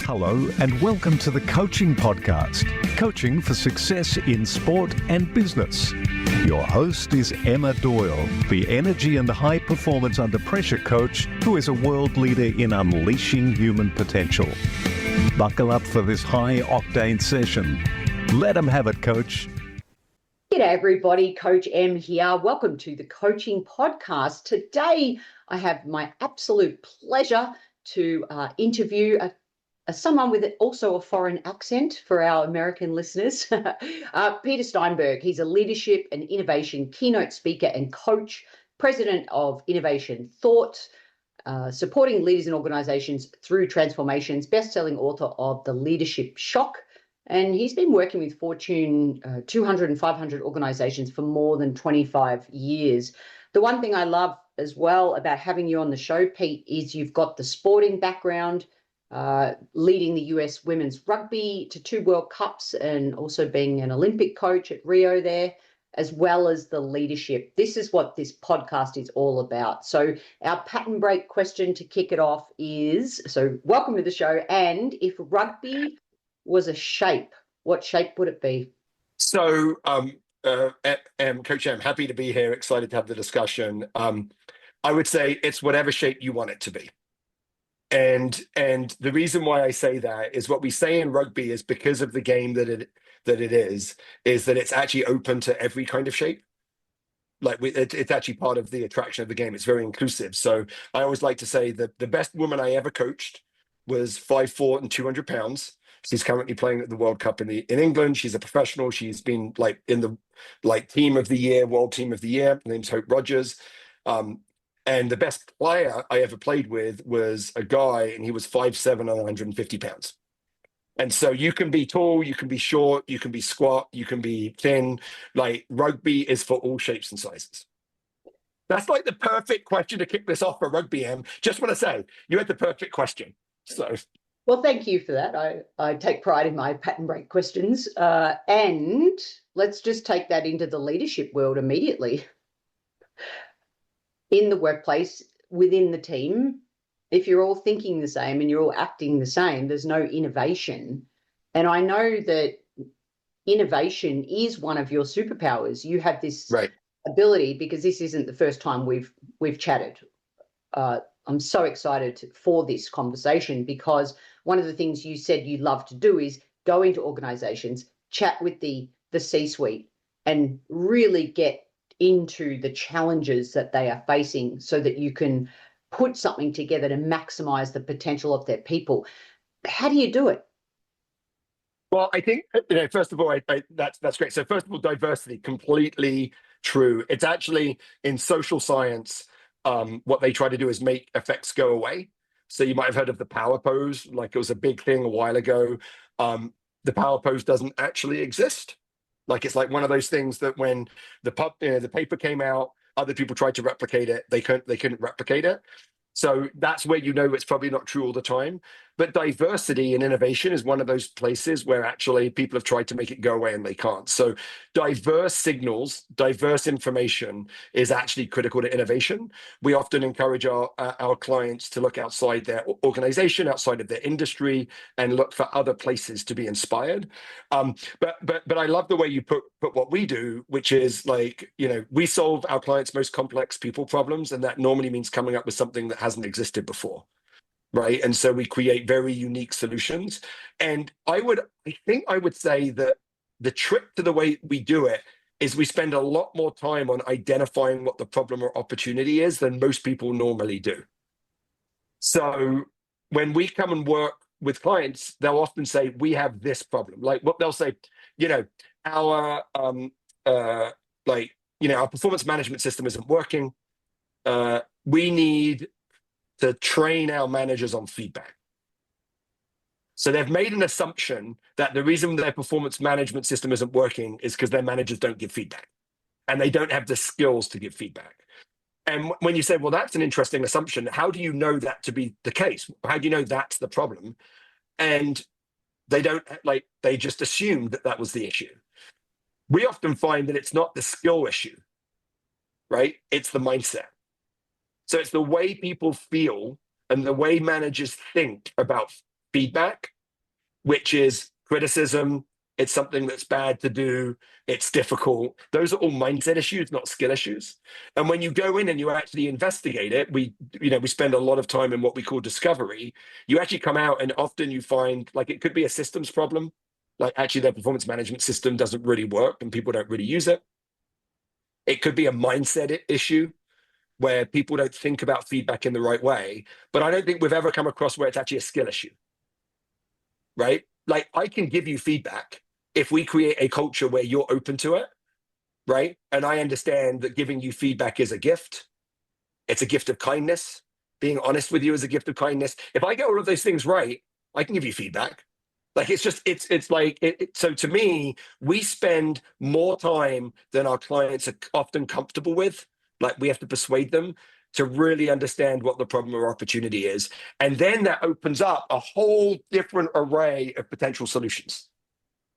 Hello and welcome to the Coaching Podcast, Coaching for Success in Sport and Business. Your host is Emma Doyle, the energy and high performance under pressure coach who is a world leader in unleashing human potential. Buckle up for this high octane session. Let 'em have it, Coach. G'day everybody, Coach M here. Welcome to the Coaching Podcast. Today I have my absolute pleasure to interview someone with also a foreign accent for our American listeners, Pete Steinberg. He's a leadership and innovation keynote speaker and coach, president of Innovation Thought, supporting leaders and organizations through transformations, best-selling author of The Leadership Shock. And he's been working with Fortune 200 and 500 organizations for more than 25 years. The one thing I love as well about having you on the show, Pete, is you've got the sporting background, leading the US women's rugby to 2 World Cups and also being an Olympic coach at Rio there, as well as the leadership. This is what this podcast is all about. So our pattern break question to kick it off is, so welcome to the show. And if rugby was a shape, what shape would it be? So, Coach M, happy to be here, excited to have the discussion. I would say it's whatever shape you want it to be. And the reason why I say that is what we say in rugby is because of the game that it is that it's actually open to every kind of shape. Like it's actually part of the attraction of the game. It's very inclusive. So I always like to say that the best woman I ever coached was 5'4" and 200 pounds. She's currently playing at the World Cup in England. She's a professional. She's been in the team of the year, world team of the year. Her name's Hope Rogers. And the best player I ever played with was a guy, and he was 5'7" and 150 pounds. And so you can be tall, you can be short, you can be squat, you can be thin. Like rugby is for all shapes and sizes. That's like the perfect question to kick this off for rugby, Em. Just want to say, you had the perfect question. So. Well, thank you for that. I take pride in my pattern break questions. And let's just take that into the leadership world immediately. In the workplace, within the team, if you're all thinking the same and you're all acting the same, there's no innovation. And I know that innovation is one of your superpowers. You have this ability, because this isn't the first time we've chatted. I'm so excited for this conversation because one of the things you said you love to do is go into organizations, chat with the C-suite and really get into the challenges that they are facing so that you can put something together to maximize the potential of their people. How do you do it? Well, I think, first of all, that's great. So first of all, diversity, completely true. It's actually in social science, what they try to do is make effects go away. So you might have heard of the power pose, like it was a big thing a while ago. The power pose doesn't actually exist. Like it's like one of those things that when the paper came out, other people tried to replicate it. They couldn't replicate it. So that's where it's probably not true all the time. But diversity and innovation is one of those places where actually people have tried to make it go away and they can't. So diverse signals, diverse information is actually critical to innovation. We often encourage our clients to look outside their organization, outside of their industry, and look for other places to be inspired. But I love the way you put what we do, which is we solve our clients' most complex people problems, and that normally means coming up with something that hasn't existed before. Right. And so we create very unique solutions. And I would say that the trick to the way we do it is we spend a lot more time on identifying what the problem or opportunity is than most people normally do. So when we come and work with clients, they'll often say, we have this problem. Like what they'll say, our performance management system isn't working. We need to train our managers on feedback. So they've made an assumption that the reason their performance management system isn't working is because their managers don't give feedback and they don't have the skills to give feedback. And when you say, well, that's an interesting assumption, how do you know that to be the case? How do you know that's the problem? And they just assumed that was the issue. We often find that it's not the skill issue, right? It's the mindset. So it's the way people feel and the way managers think about feedback which is criticism. It's something that's bad to do. It's difficult. Those are all mindset issues, not skill issues. And when you go in and you actually investigate it, we spend a lot of time in what we call discovery. You actually come out and often you find like it could be a systems problem. Like actually their performance management system doesn't really work and people don't really use it. It could be a mindset issue where people don't think about feedback in the right way. But I don't think we've ever come across where it's actually a skill issue, right? Like I can give you feedback if we create a culture where you're open to it, right? And I understand that giving you feedback is a gift. It's a gift of kindness. Being honest with you is a gift of kindness. If I get all of those things right, I can give you feedback. Like it's just, it's like, so to me, we spend more time than our clients are often comfortable with. Like we have to persuade them to really understand what the problem or opportunity is. And then that opens up a whole different array of potential solutions,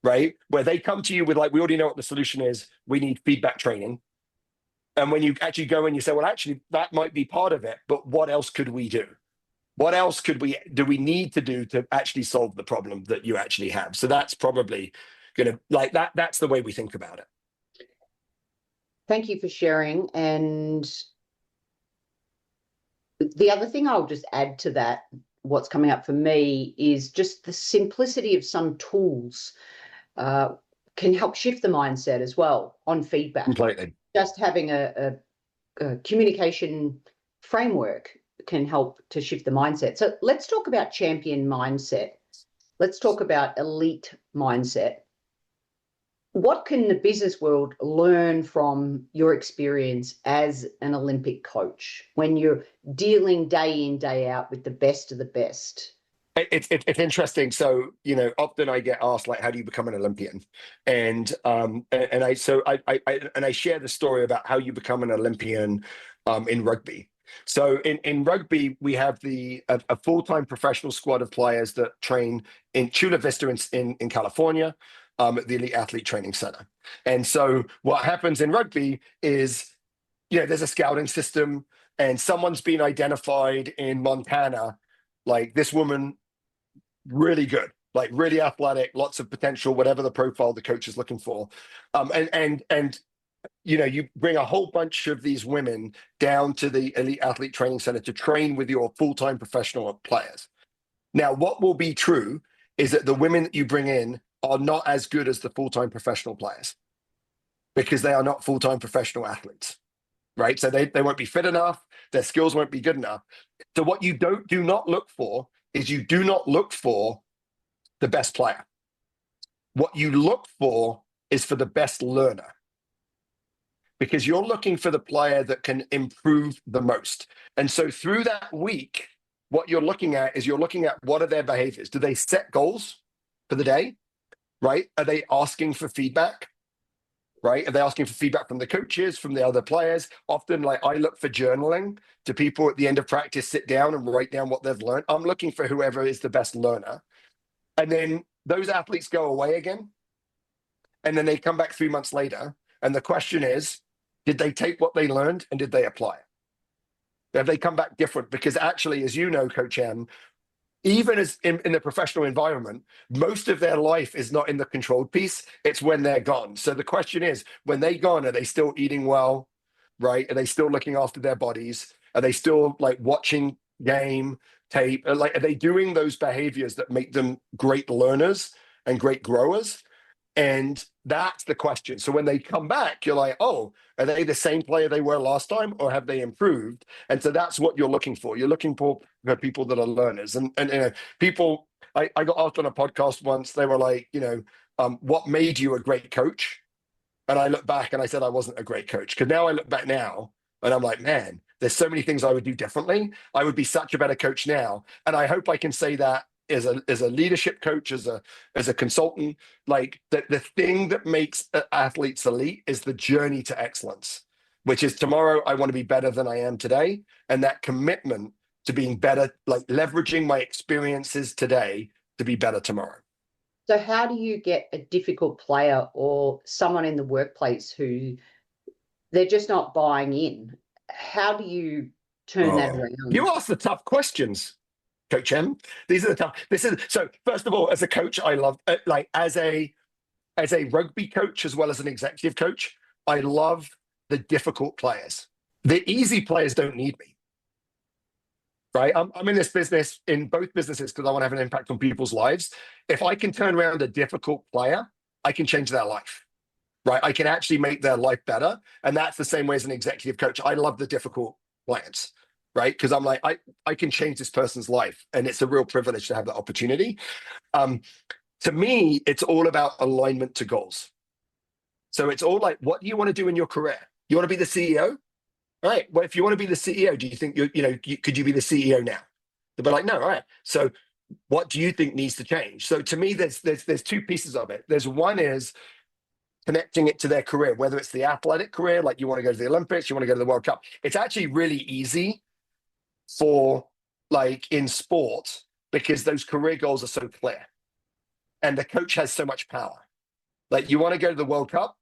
right? Where they come to you with like, we already know what the solution is. We need feedback training. And when you actually go and you say, well, actually, that might be part of it, but what else could we do? What else do we need to do to actually solve the problem that you actually have? So that's probably gonna like that's the way we think about it. Thank you for sharing. And the other thing I'll just add to that, what's coming up for me is just the simplicity of some tools can help shift the mindset as well on feedback. Completely. Just having a communication framework can help to shift the mindset. So let's talk about champion mindset. Let's talk about elite mindset. What can the business world learn from your experience as an Olympic coach when you're dealing day in, day out with the best of the best? It's interesting. So, often I get asked like, how do you become an Olympian? And I share the story about how you become an Olympian in rugby. So in rugby, we have a full-time professional squad of players that train in Chula Vista in California at the Elite Athlete Training Center. And so what happens in rugby is, there's a scouting system and someone's been identified in Montana, like this woman, really good, like really athletic, lots of potential, whatever the profile the coach is looking for. And you bring a whole bunch of these women down to the Elite Athlete Training Center to train with your full-time professional players. Now, what will be true is that the women that you bring in are not as good as the full-time professional players because they are not full-time professional athletes, right? So they won't be fit enough, their skills won't be good enough. So what you do not look for is you do not look for the best player. What you look for is for the best learner, because you're looking for the player that can improve the most. And so through that week, what you're looking at is what are their behaviors? Do they set goals for the day, right? Are they asking for feedback, right? Are they asking for feedback from the coaches, from the other players? Often, like I look for journaling. Do people at the end of practice sit down and write down what they've learned? I'm looking for whoever is the best learner. And then those athletes go away again. And then they come back 3 months later. And the question is, did they take what they learned and did they apply it? Have they come back different? Because actually, as you know, Coach M, even as in the professional environment, most of their life is not in the controlled piece. It's when they're gone. So the question is, when they're gone, are they still eating well, right? Are they still looking after their bodies? Are they still like watching game tape? Like, are they doing those behaviors that make them great learners and great growers? And that's the question. So when they come back, you're like, oh, are they the same player they were last time or have they improved? And so that's what you're looking for. You're looking for people that are learners. And people, I got asked on a podcast once, they were like, what made you a great coach? And I look back and I said, I wasn't a great coach. Because now I look back now and I'm like, man, there's so many things I would do differently. I would be such a better coach now. And I hope I can say that as a leadership coach, as a consultant, like the thing that makes athletes elite is the journey to excellence, which is tomorrow I want to be better than I am today. And that commitment to being better, like leveraging my experiences today to be better tomorrow. So how do you get a difficult player or someone in the workplace who they're just not buying in? How do you turn that around? You ask the tough questions. Coach M. These are the tough. This is so. First of all, as a coach, I love like as a rugby coach as well as an executive coach. I love the difficult players. The easy players don't need me. Right? I'm in this business, in both businesses, because I want to have an impact on people's lives. If I can turn around a difficult player, I can change their life. Right? I can actually make their life better. And that's the same way as an executive coach. I love the difficult clients, right? Because I'm like, I can change this person's life. And it's a real privilege to have that opportunity. To me, it's all about alignment to goals. So it's all like, what do you want to do in your career? You want to be the CEO? All right. Well, if you want to be the CEO, do you think could you be the CEO now? They'll be like, no, all right. So what do you think needs to change? So to me, there's two pieces of it. There's one is connecting it to their career, whether it's the athletic career, like you want to go to the Olympics, you want to go to the World Cup. It's actually really easy for like in sport because those career goals are so clear and the coach has so much power. Like you want to go to the World Cup,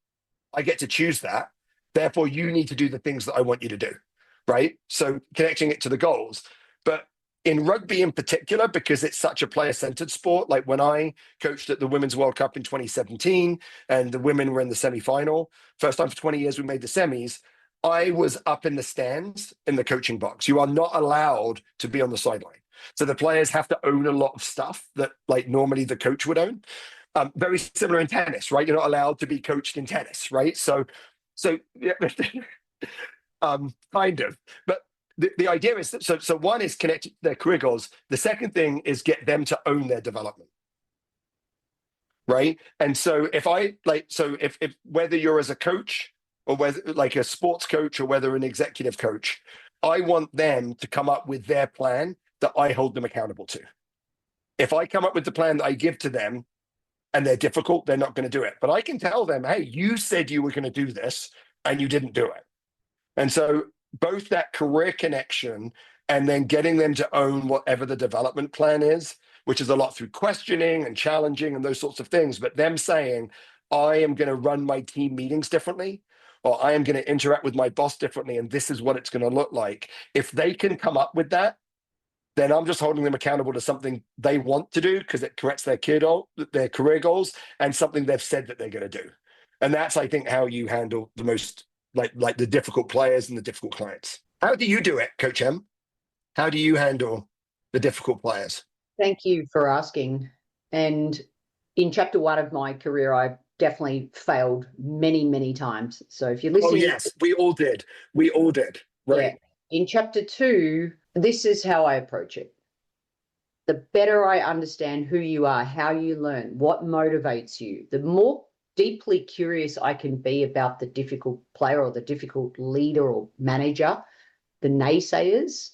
I get to choose that. Therefore, you need to do the things that I want you to do, right? So connecting it to the goals. But in rugby in particular, because it's such a player-centered sport, like when I coached at the Women's World Cup in 2017 and the women were in the semi-final, first time for 20 years we made the semis, I was up in the stands in the coaching box. You are not allowed to be on the sideline. So the players have to own a lot of stuff that like normally the coach would own. Very similar in tennis, right? You're not allowed to be coached in tennis, right? So yeah, kind of. But the idea is that, so one is connect their career goals. The second thing is get them to own their development, right? And so if whether you're as a coach or whether like a sports coach or whether an executive coach, I want them to come up with their plan that I hold them accountable to. If I come up with the plan that I give to them and they're difficult, they're not going to do it. But I can tell them, hey, you said you were going to do this and you didn't do it. And so both that career connection and then getting them to own whatever the development plan is, which is a lot through questioning and challenging and those sorts of things, but them saying, I am going to run my team meetings differently, or I am going to interact with my boss differently, and this is what it's going to look like. If they can come up with that, then I'm just holding them accountable to something they want to do because it corrects their career goals and something they've said that they're going to do. And that's, I think, how you handle the most like the difficult players and the difficult clients. How do you do it, Coach M? How do you handle the difficult players? Thank you for asking. And in chapter 1 of my career, I definitely failed many, many times. So if you're listening... Oh, yes, we all did. We all did. Right. Yeah. In chapter 2, this is how I approach it. The better I understand who you are, how you learn, what motivates you, the more deeply curious I can be about the difficult player or the difficult leader or manager, the naysayers,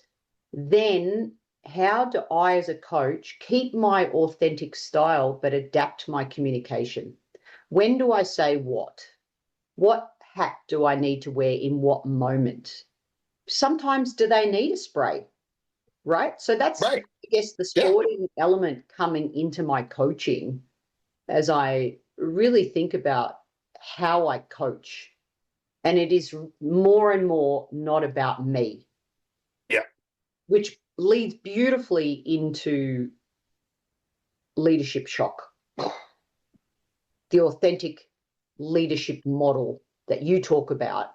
then how do I as a coach keep my authentic style but adapt my communication? When do I say what? What hat do I need to wear in what moment? Sometimes do they need a spray, right? So that's, right. I guess, the sporting element coming into my coaching as I really think about how I coach. And it is more and more not about me. Yeah. Which leads beautifully into leadership shock. The authentic leadership model that you talk about.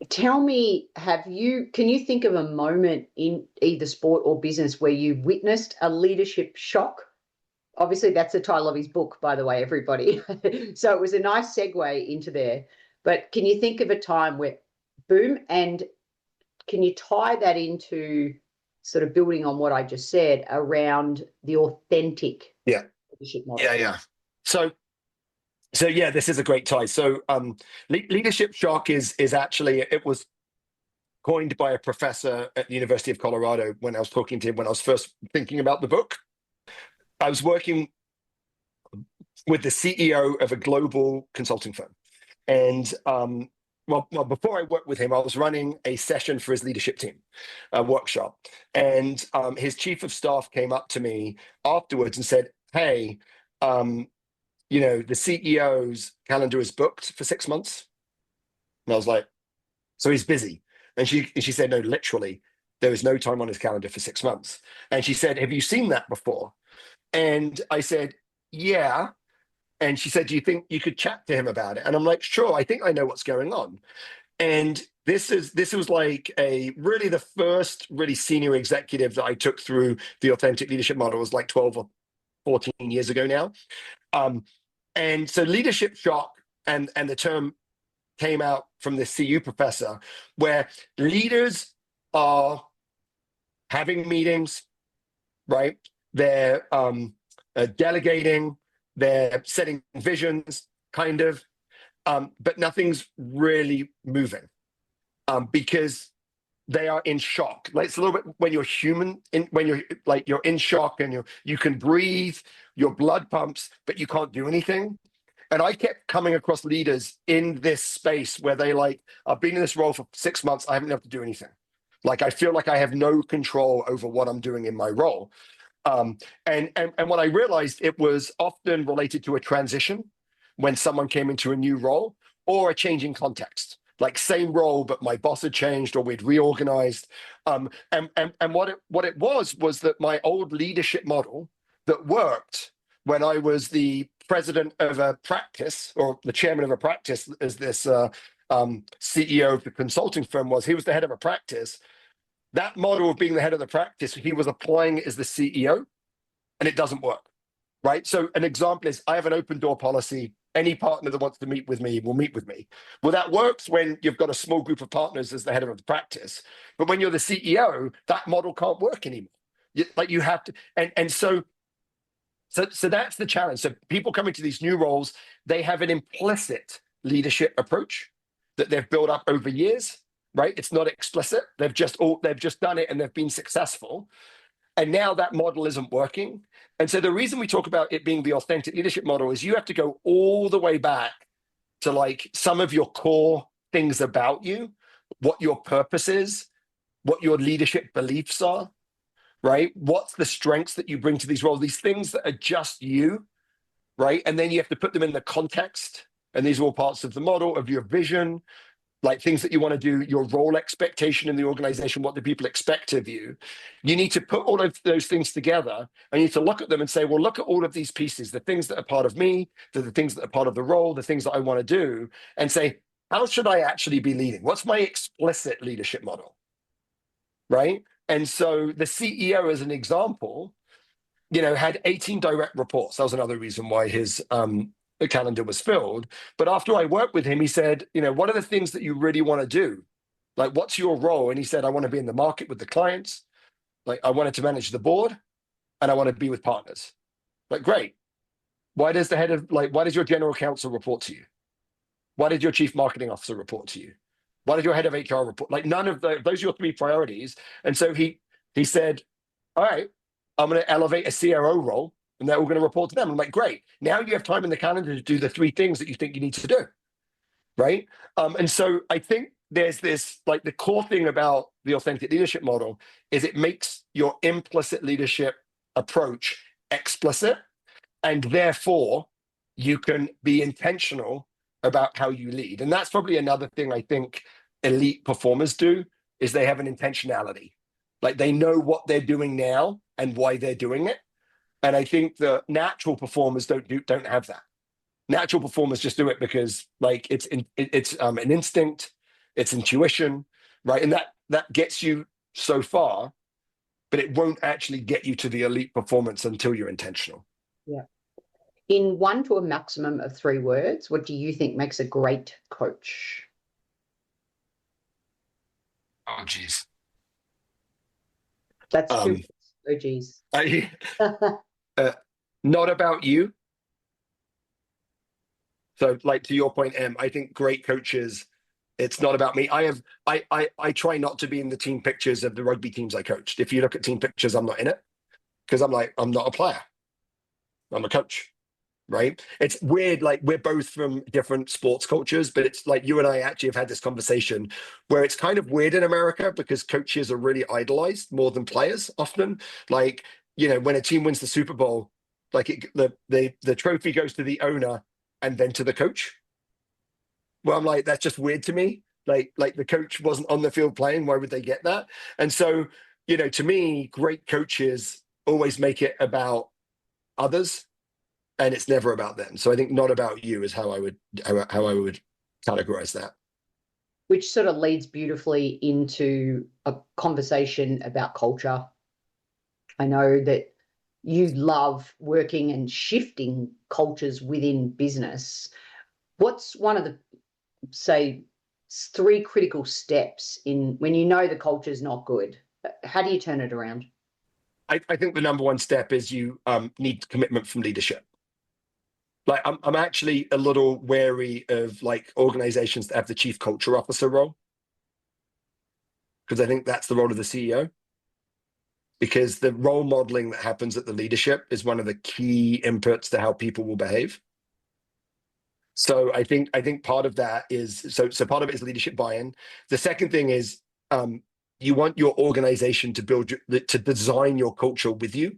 Tell me, can you think of a moment in either sport or business where you witnessed a leadership shock? Obviously, that's the title of his book, by the way, everybody. So it was a nice segue into there. But can you think of a time where, boom, and can you tie that into sort of building on what I just said around the authentic leadership model? Yeah. So yeah, this is a great tie. So leadership shock is actually, it was coined by a professor at the University of Colorado when I was talking to him when I was first thinking about the book. I was working with the CEO of a global consulting firm. And well, before I worked with him, I was running a session for his leadership team, a workshop. And his chief of staff came up to me afterwards and said, hey, the CEO's calendar is booked for 6 months. And I was like, so he's busy. And she said, no, literally, There was no time on his calendar for 6 months. And she said, have you seen that before? And I said, yeah. And she said, do you think you could chat to him about it? And I'm like, sure, I think I know what's going on. And this was like really the first really senior executive that I took through the authentic leadership model. It was like 12 or 14 years ago now. And so leadership shock and the term came out from this CU professor, where leaders are having meetings, right? They're delegating, they're setting visions, kind of, but nothing's really moving because they are in shock. Like, it's a little bit when you're human, when you're like, you're in shock and you can breathe, your blood pumps, but you can't do anything. And I kept coming across leaders in this space where they like, I've been in this role for 6 months, I haven't been able to do anything. Like, I feel like I have no control over what I'm doing in my role. And when I realized it was often related to a transition when someone came into a new role or a changing context, like same role, but my boss had changed or we'd reorganized. And what it was that my old leadership model that worked when I was the president of a practice or the chairman of a practice, as this CEO of the consulting firm was, he was the head of a practice. That model of being the head of the practice, he was applying it as the CEO, and it doesn't work, right? So an example is I have an open door policy. Any partner that wants to meet with me will meet with me. Well, that works when you've got a small group of partners as the head of the practice. But when you're the CEO, that model can't work anymore. You have to, and so that's the challenge. So people coming to these new roles, they have an implicit leadership approach that they've built up over years, right? It's not explicit. They've just done it and they've been successful. And now that model isn't working. And so the reason we talk about it being the authentic leadership model is you have to go all the way back to like some of your core things about you, what your purpose is, what your leadership beliefs are, right? What's the strengths that you bring to these roles, these things that are just you, right? And then you have to put them in the context. And these are all parts of the model, of your vision, like things that you want to do, your role expectation in the organization, what do people expect of you? You need to put all of those things together and you need to look at them and say, well, look at all of these pieces, the things that are part of me, the things that are part of the role, the things that I want to do, and say, how should I actually be leading? What's my explicit leadership model, right? And so the CEO, as an example, had 18 direct reports. That was another reason why his calendar was filled. But after I worked with him, he said, what are the things that you really want to do? Like, what's your role? And he said, I want to be in the market with the clients. Like, I wanted to manage the board and I want to be with partners. Like, great. Why does your general counsel report to you? Why did your chief marketing officer report to you? Why did your head of HR report? Like, none of those are your 3 priorities. And so he said, all right, I'm going to elevate a CRO role and they're all going to report to them. I'm like, great. Now you have time in the calendar to do the 3 things that you think you need to do, right? And so I think there's this, like, the core thing about the authentic leadership model is it makes your implicit leadership approach explicit, and therefore you can be intentional about how you lead. And that's probably another thing I think elite performers do, is they have an intentionality. Like, they know what they're doing now and why they're doing it. And I think the natural performers don't have that. Natural performers just do it because, like, it's an instinct, it's intuition, right? And that gets you so far, but it won't actually get you to the elite performance until you're intentional. Yeah. In 1 to a maximum of 3 words, what do you think makes a great coach? Oh, geez. That's 2 words. Oh, geez. Not about you. So, like, to your point, Em, I think great coaches, it's not about me. I try not to be in the team pictures of the rugby teams I coached. If you look at team pictures, I'm not in it because I'm not a player. I'm a coach, right? It's weird. Like, we're both from different sports cultures, but it's like you and I actually have had this conversation where it's kind of weird in America because coaches are really idolized more than players often. Like, when a team wins the Super Bowl, like the trophy goes to the owner and then to the coach. Well, I'm like, that's just weird to me. Like the coach wasn't on the field playing, why would they get that? And so, to me, great coaches always make it about others, and it's never about them. So I think not about you is how I would categorize that. Which sort of leads beautifully into a conversation about culture. I know that you love working and shifting cultures within business. What's one of the, say, 3 critical steps in when you know the culture is not good? How do you turn it around? I think the number one step is you need commitment from leadership. Like I'm actually a little wary of like organizations that have the chief culture officer role, because I think that's the role of the CEO. Because the role modeling that happens at the leadership is one of the key inputs to how people will behave. So I think part of that is so part of it is leadership buy-in. The second thing is you want your organization to design your culture with you,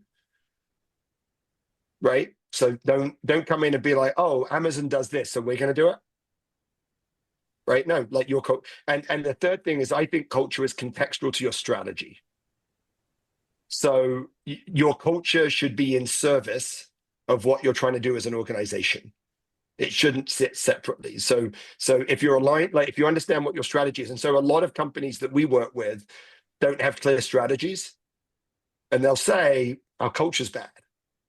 right? So don't come in and be like, oh, Amazon does this, so we're going to do it, right? No, like your culture. And the third thing is I think culture is contextual to your strategy. So your culture should be in service of what you're trying to do as an organization. It shouldn't sit separately. So if you're aligned, like if you understand what your strategy is, and so a lot of companies that we work with don't have clear strategies, and they'll say our culture's bad.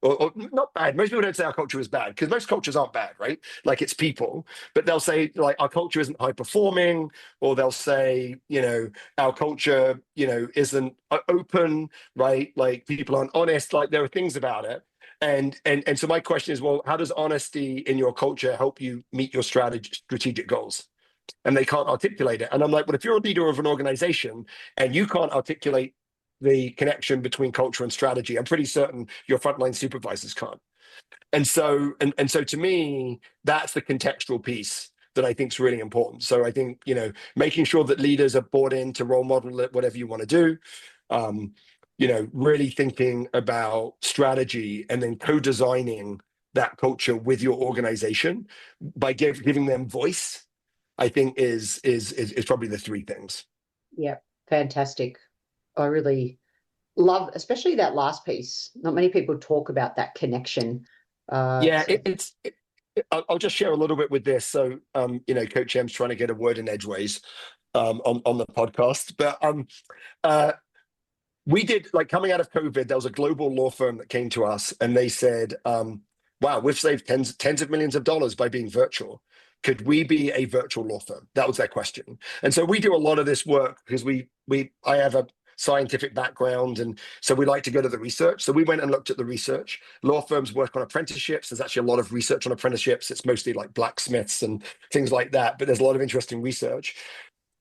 Or not bad. Most people don't say our culture is bad, because most cultures aren't bad, right? Like it's people, but they'll say like our culture isn't high performing, or they'll say, our culture, isn't open, right? Like people aren't honest. Like there are things about it. And so my question is, well, how does honesty in your culture help you meet your strategic goals? And they can't articulate it. And I'm like, well, if you're a leader of an organization and you can't articulate the connection between culture and strategy, I'm pretty certain your frontline supervisors can't. And so to me, that's the contextual piece that I think is really important. So I think, making sure that leaders are bought in to role model it, whatever you want to do, really thinking about strategy and then co-designing that culture with your organization by giving them voice, I think is probably the 3 things. Yeah, fantastic. I really love, especially that last piece. Not many people talk about that connection. I'll just share a little bit with this. So, Coach M's trying to get a word in edgeways on the podcast, but we did, like, coming out of COVID, there was a global law firm that came to us and they said, wow, we've saved tens of millions of dollars by being virtual. Could we be a virtual law firm? That was their question. And so we do a lot of this work because I have a scientific background, and so we like to go to the research. So we went and looked at the research. Law firms work on apprenticeships. There's actually a lot of research on apprenticeships. It's mostly like blacksmiths and things like that, but there's a lot of interesting research.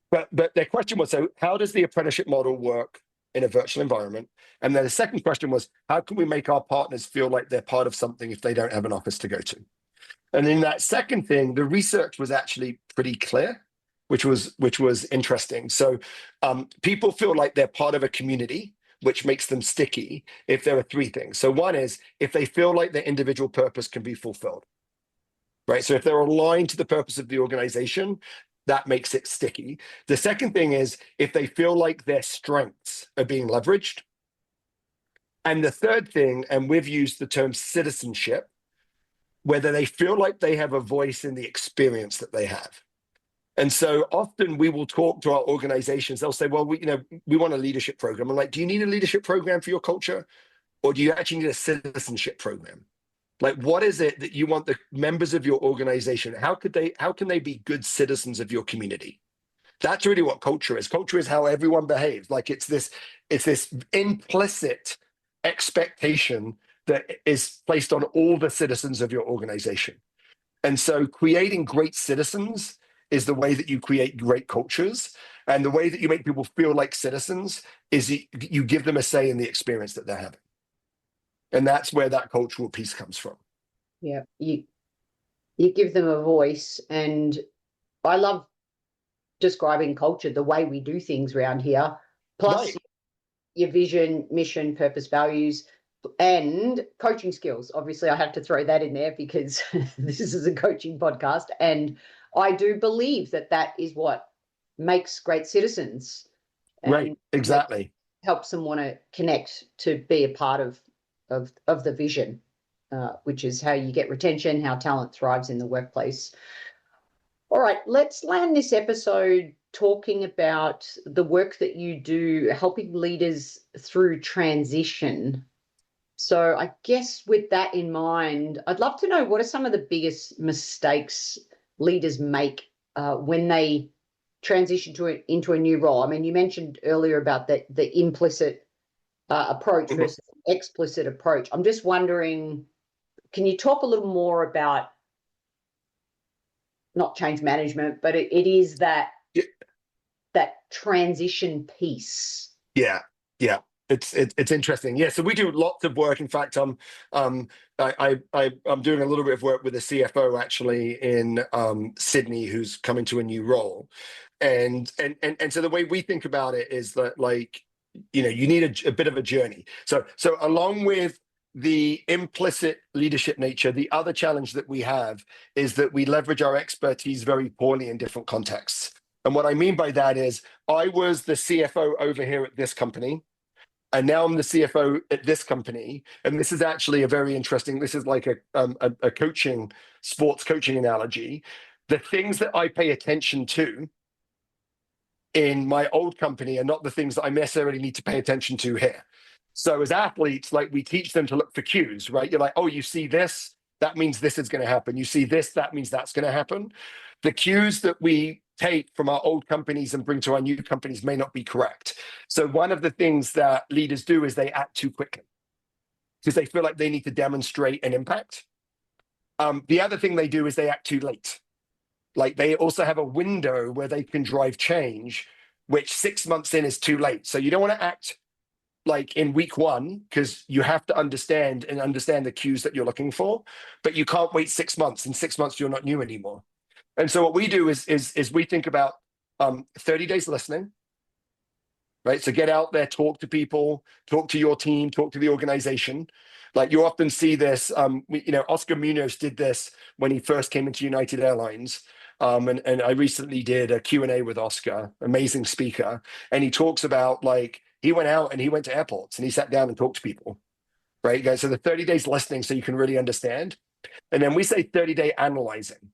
But their question was, so how does the apprenticeship model work in a virtual environment? And then the second question was, how can we make our partners feel like they're part of something if they don't have an office to go to? And in that second thing, the research was actually pretty clear, which was interesting. So people feel like they're part of a community, which makes them sticky if there are 3 things. So one is if they feel like their individual purpose can be fulfilled, right? So if they're aligned to the purpose of the organization, that makes it sticky. The second thing is if they feel like their strengths are being leveraged. And the third thing, and we've used the term citizenship, whether they feel like they have a voice in the experience that they have. And so often we will talk to our organizations. They'll say, well, we want a leadership program. I'm like, do you need a leadership program for your culture? Or do you actually need a citizenship program? Like, what is it that you want the members of your organization? How can they be good citizens of your community? That's really what culture is. Culture is how everyone behaves. Like it's this implicit expectation that is placed on all the citizens of your organization. And so creating great citizens is the way that you create great cultures. And the way that you make people feel like citizens is you give them a say in the experience that they're having. And that's where that cultural piece comes from. Yeah, you give them a voice. And I love describing culture, the way we do things around here, plus Right. your vision, mission, purpose, values, and coaching skills. Obviously, I have to throw that in there because this is a coaching podcast. And I do believe that is what makes great citizens. Right, exactly. Helps them want to connect to be a part of the vision, which is how you get retention, how talent thrives in the workplace. All right, let's land this episode talking about the work that you do helping leaders through transition. So I guess with that in mind, I'd love to know, what are some of the biggest mistakes leaders make when they transition into a new role? I mean, you mentioned earlier about the implicit approach versus explicit approach. I'm just wondering, can you talk a little more about, not change management, but it is that transition piece? Yeah. It's interesting. Yeah, so we do lots of work. In fact, I'm doing a little bit of work with a CFO actually in Sydney, who's coming to a new role, and so the way we think about it is that, like, you need a bit of a journey. So along with the implicit leadership nature, the other challenge that we have is that we leverage our expertise very poorly in different contexts. And what I mean by that is, I was the CFO over here at this company, and now I'm the CFO at this company. And this is actually a very interesting, this is like a sports coaching analogy. The things that I pay attention to in my old company are not the things that I necessarily need to pay attention to here. So as athletes, like, we teach them to look for cues, right? You're like, oh, you see this, that means this is going to happen. You see this, that means that's going to happen. The cues that we take from our old companies and bring to our new companies may not be correct. So one of the things that leaders do is they act too quickly because they feel like they need to demonstrate an impact. The other thing they do is they act too late. Like, they also have a window where they can drive change, which 6 months in is too late. So you don't want to act like in week one, because you have to understand the cues that you're looking for, but you can't wait 6 months. In 6 months, you're not new anymore. And so what we do is we think about 30 days listening, right? So get out there, talk to people, talk to your team, talk to the organization. Like, you often see this, Oscar Munoz did this when he first came into United Airlines. And I recently did a Q&A with Oscar, amazing speaker. And he talks about, like, he went out and he went to airports and he sat down and talked to people, right? Guys, so the 30 days listening so you can really understand. And then we say 30-day analyzing.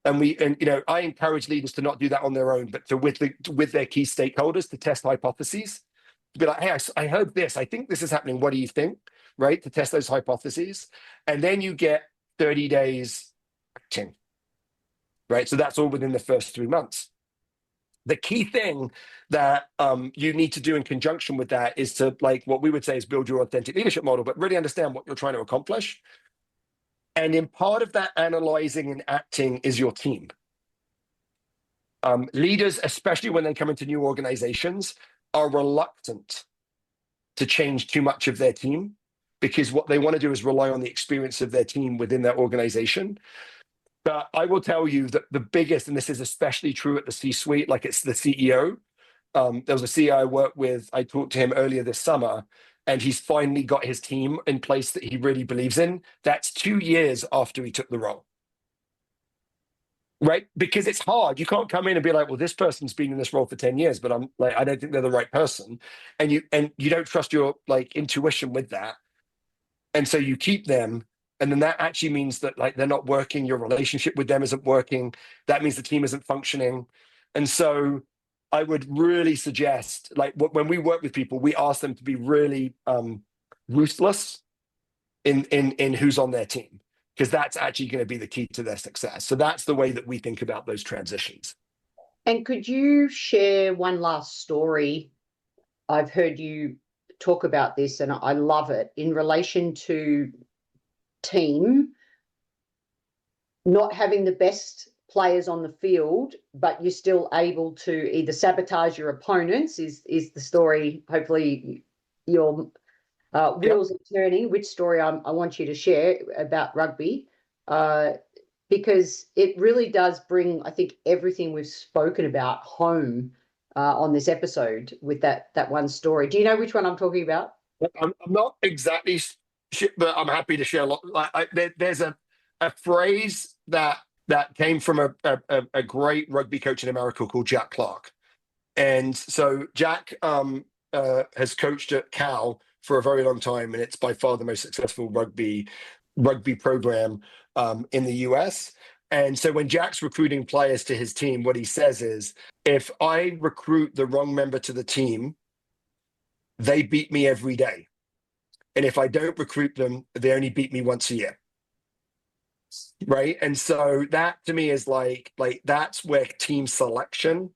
And I encourage leaders to not do that on their own, but with their key stakeholders, to test hypotheses, to be like, hey, I heard this, I think this is happening. What do you think? Right? To test those hypotheses. And then you get 30 days acting, right? So that's all within the first 3 months. The key thing that you need to do in conjunction with that is to, like, what we would say is build your authentic leadership model, but really understand what you're trying to accomplish. And in part of that analyzing and acting is your team. Leaders, especially when they come into new organizations, are reluctant to change too much of their team, because what they want to do is rely on the experience of their team within their organization. But I will tell you that the biggest, and this is especially true at the C-suite, like, it's the CEO. There was a CEO I worked with, I talked to him earlier this summer, and he's finally got his team in place that he really believes in. That's 2 years after he took the role. Right? Because it's hard. You can't come in and be like, well, this person's been in this role for 10 years, but I don't think they're the right person. And you don't trust your, like, intuition with that. And so you keep them. And then that actually means that, like, they're not working. Your relationship with them isn't working. That means the team isn't functioning. And so I would really suggest, like, when we work with people, we ask them to be really ruthless in who's on their team, because that's actually going to be the key to their success. So that's the way that we think about those transitions. And could you share one last story? I've heard you talk about this and I love it, in relation to team not having the best players on the field, but you're still able to either sabotage your opponents, is the story. Hopefully your wheels are turning, which story I want you to share about rugby, because it really does bring, I think, everything we've spoken about home on this episode with that one story. Do you know which one I'm talking about? I'm not exactly, but I'm happy to share a lot. There's a phrase that came from a great rugby coach in America called Jack Clark. And so Jack has coached at Cal for a very long time, and it's by far the most successful rugby program in the US. And so when Jack's recruiting players to his team, what he says is, if I recruit the wrong member to the team, they beat me every day. And if I don't recruit them, they only beat me once a year. Right. And so that to me is like that's where team selection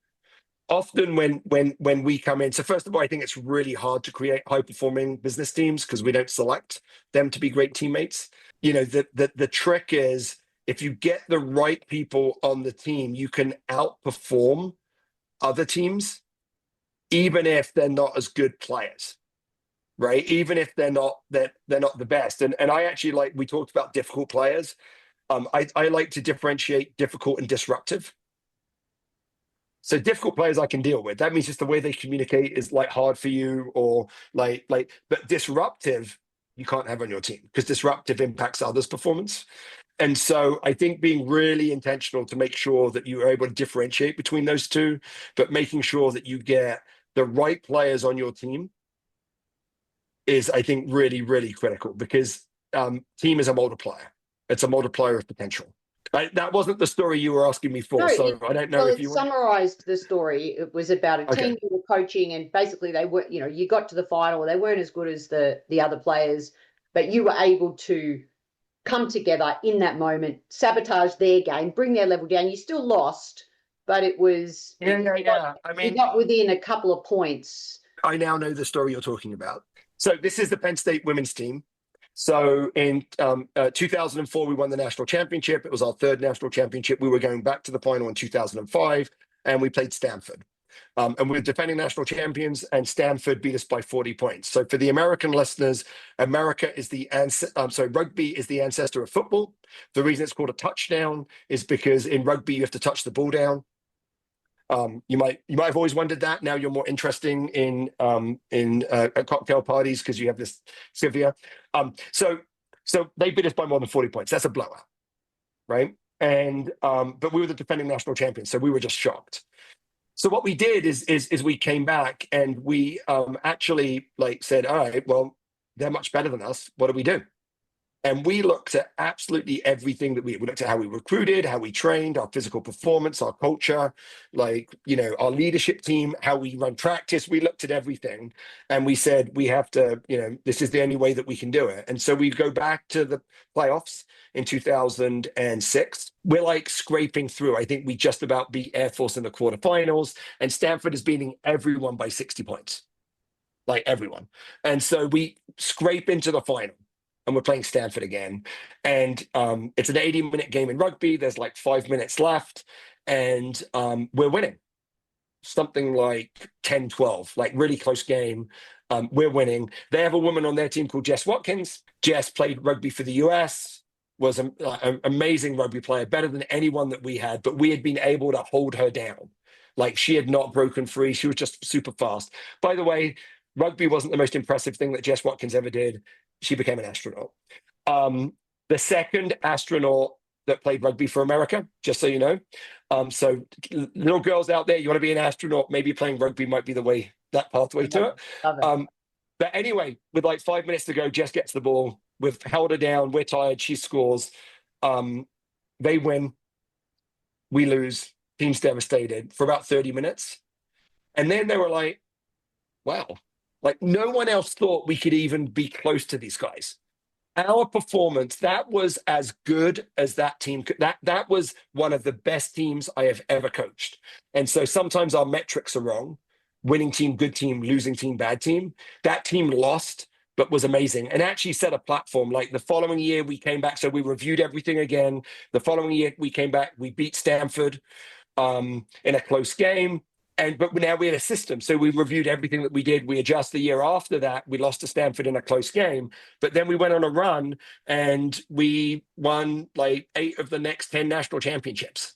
often when we come in. So first of all, I think it's really hard to create high performing business teams because we don't select them to be great teammates. You know, the trick is if you get the right people on the team, you can outperform other teams, even if they're not as good players. Right. Even if they're not the best. And I actually we talked about difficult players. I like to differentiate difficult and disruptive. So difficult players I can deal with. That means just the way they communicate is hard for you, or but disruptive you can't have on your team because disruptive impacts others' performance. And so I think being really intentional to make sure that you are able to differentiate between those two, but making sure that you get the right players on your team is, I think, really, really critical, because team is a multiplier. It's a multiplier of potential. That wasn't the story you were asking me for, so I don't know if you summarized the story. It was about a team you were coaching, and basically they were, you got to the final. They weren't as good as the other players, but you were able to come together in that moment, sabotage their game, bring their level down. You still lost, but it was I mean, you got within a couple of points. I now know the story you're talking about. So this is the Penn State women's team. So in 2004, we won the national championship. It was our third national championship. We were going back to the final in 2005, and we played Stanford. And we're defending national champions, and Stanford beat us by 40 points. So for the American listeners, rugby is the ancestor of football. The reason it's called a touchdown is because in rugby, you have to touch the ball down. You might have always wondered that. Now you're more interesting in cocktail parties because you have this trivia. So they beat us by more than 40 points. That's a blowout, right? And but we were the defending national champions, so we were just shocked. So what we did is we came back and we actually said, all right, well, they're much better than us. What do we do? And we looked at absolutely everything that we looked at: how we recruited, how we trained, our physical performance, our culture, our leadership team, how we run practice. We looked at everything, and we said, we have to, this is the only way that we can do it. And so we go back to the playoffs in 2006. We're scraping through. I think we just about beat Air Force in the quarterfinals, and Stanford is beating everyone by 60 points, everyone. And so we scrape into the final. And we're playing Stanford again. And it's an 80-minute game in rugby. There's 5 minutes left. And we're winning. Something like 10-12, really close game. We're winning. They have a woman on their team called Jess Watkins. Jess played rugby for the US, was an amazing rugby player, better than anyone that we had. But we had been able to hold her down. She had not broken free. She was just super fast. By the way, rugby wasn't the most impressive thing that Jess Watkins ever did. She became an astronaut. The second astronaut that played rugby for America, just so you know. So little girls out there, you want to be an astronaut, maybe playing rugby might be that pathway to it. But anyway, with 5 minutes to go, Jess gets the ball. We've held her down. We're tired. She scores. They win. We lose. Team's devastated for about 30 minutes. And then they were like, wow. No one else thought we could even be close to these guys. Our performance, that was as good as that team could. That was one of the best teams I have ever coached. And so sometimes our metrics are wrong. Winning team, good team, losing team, bad team. That team lost, but was amazing, and actually set a platform. The following year we came back, so we reviewed everything again. The following year we came back, we beat Stanford in a close game. But now we had a system. So we reviewed everything that we did. We adjust the year after that. We lost to Stanford in a close game. But then we went on a run and we won 8 of the next 10 national championships.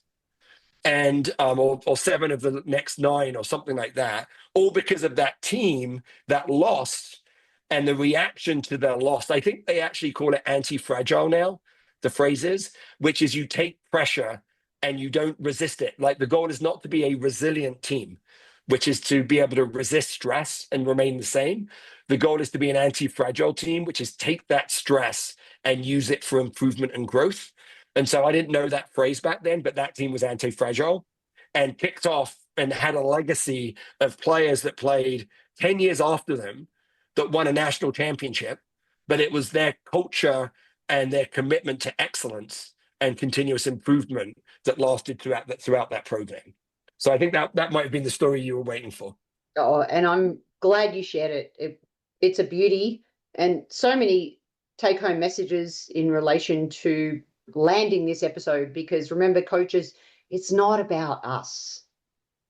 And or 7 of the next 9 or something like that. All because of that team that lost and the reaction to their loss. I think they actually call it anti-fragile now, the phrase is, which is you take pressure and you don't resist it. The goal is not to be a resilient team. which is to be able to resist stress and remain the same. The goal is to be an anti-fragile team, which is take that stress and use it for improvement and growth. And so I didn't know that phrase back then, but that team was anti-fragile and kicked off and had a legacy of players that played 10 years after them that won a national championship, but it was their culture and their commitment to excellence and continuous improvement that lasted throughout that program. So I think that might have been the story you were waiting for. Oh, and I'm glad you shared it. It's a beauty, and so many take-home messages in relation to landing this episode, because remember, coaches, it's not about us.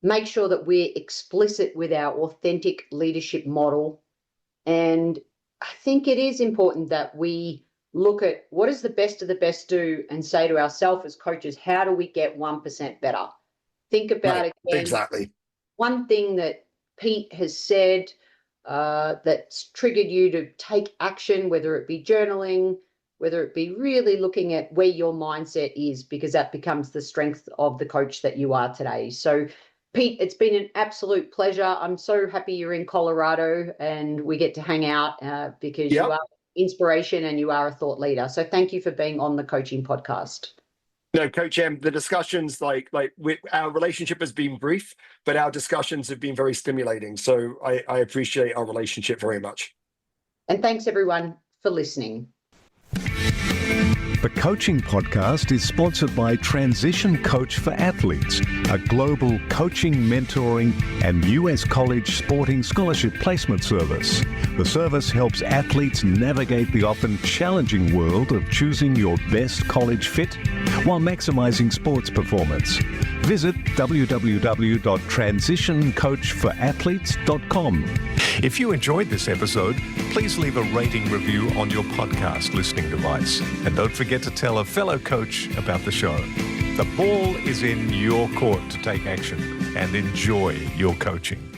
Make sure that we're explicit with our authentic leadership model. And I think it is important that we look at what does the best of the best do and say to ourselves as coaches, how do we get 1% better? Think about it again. Exactly. One thing that Pete has said that's triggered you to take action, whether it be journaling, whether it be really looking at where your mindset is, because that becomes the strength of the coach that you are today. So, Pete, it's been an absolute pleasure. I'm so happy you're in Colorado and we get to hang out because you are inspiration and you are a thought leader. So thank you for being on the Coaching Podcast. No, Coach M, the discussions, our relationship has been brief, but our discussions have been very stimulating. So I appreciate our relationship very much. And thanks everyone for listening. The Coaching Podcast is sponsored by Transition Coach for Athletes, a global coaching, mentoring, and US college sporting scholarship placement service. The service helps athletes navigate the often challenging world of choosing your best college fit while maximizing sports performance. Visit www.transitioncoachforathletes.com. If you enjoyed this episode, please leave a rating review on your podcast listening device. And don't forget to tell a fellow coach about the show. The ball is in your court to take action and enjoy your coaching.